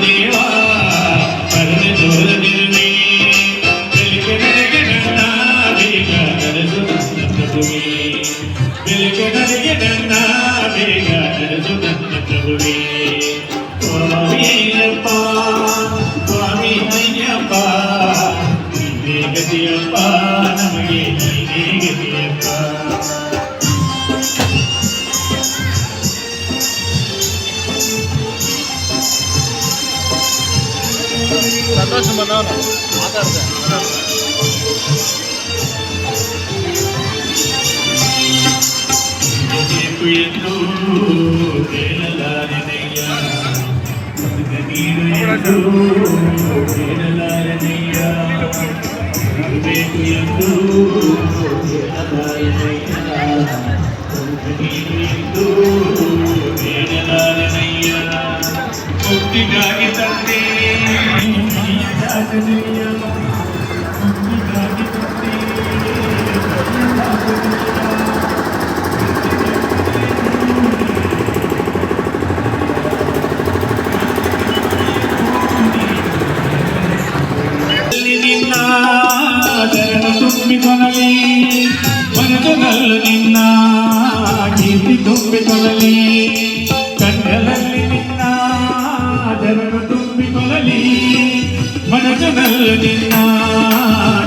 ದೇವ ಕರುಣೆ ತೋರದಿರುವೆ ಬೆಳಕೆ ನನಗೆ ನನ್ನ ಬೇಗ ನಡೆಸು ನನ್ನ ಪ್ರಭುವೇ ಬೆಳಕೆ ನನಗೆ ನನ್ನ ಬೇಗ ನಡೆಸು ನನ್ನ ಪ್ರಭುವೇ ಸ್ವಾಮಿ ಅಯ್ಯಪ್ಪ ಸ್ವಾಮಿ ಅಯ್ಯಪ್ಪ ನೀನೇ ಗತಿಯಪ್ಪ ನಮಗೆ ನೀನೇ ಗತಿಯಪ್ಪ ಸಂತೋಷ ಬಂದವನು ಮಾತಾಡ್ದೆ ಎಂದು ಹೇಳಲಾರನಯ್ಯ ನೀರು ಎಂದು ಹೇಳಲಾರನಯ್ಯ ಬೇಕು ಎಂದು ಹೇಳಲಾರನಯ್ಯ ನೀರು ಎಂದು ಹೇಳಲಾರನಯ್ಯ ಮುಕ್ತಿಗಾಗಿ ತಂದೆ ಮುಕ್ತಿಗಾಗಿ ತಂದೆ ನಿನ್ನ ಚರಣ ತುಂಬಿಕೊಳ್ಳಲಿ ಮನದಲ್ಲಿ ನಿನ್ನ ಕೀರ್ತಿ ತುಂಬಿಕೊಳ್ಳಲಿ ಕಣ್ಣಲ್ಲಿ ನಿನ್ನ ಚರಣ ತುಂಬಿಕೊಳ್ಳಲಿ ಮನದಲ್ಲಿ ನಿನ್ನ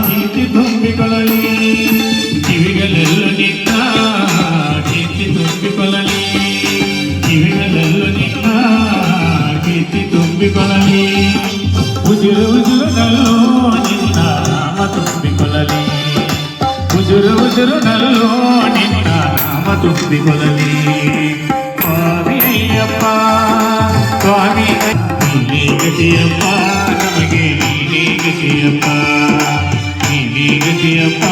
ಕೀರ್ತಿ ತುಂಬಿಕೊಳ್ಳಲಿ ಕಿವಿಗಳಲ್ಲೂ ನಿನ್ನ ಕೀರ್ತಿ ತುಂಬಿಕೊಳ್ಳಲಿ ಕಿವಿಗಳಲ್ಲೂ ನಿನ್ನ ಕೀರ್ತಿ ತುಂಬಿಕೊಳ್ಳಲಿ ಉಜುರು ಉಜುರುನಲ್ಲೋ ನಿನ್ನ ನಾಮ ತುಂಬಿಕೊಳ್ಳಲಿ ಉಜುರು ಉಜುರುನಲ್ಲೋ ನಿನ್ನ ನಾಮ ತುಂಬಿಕೊಳ್ಳಲಿ ಸ್ವಾಮಿ ಅಯ್ಯಪ್ಪ ಸ್ವಾಮಿ ನೀನೇ ಗತಿಯಪ್ಪ ನಮಗೆ ನೀನೇ ಗತಿಯಪ್ಪ ನೀನೇ ಗತಿಯಪ್ಪ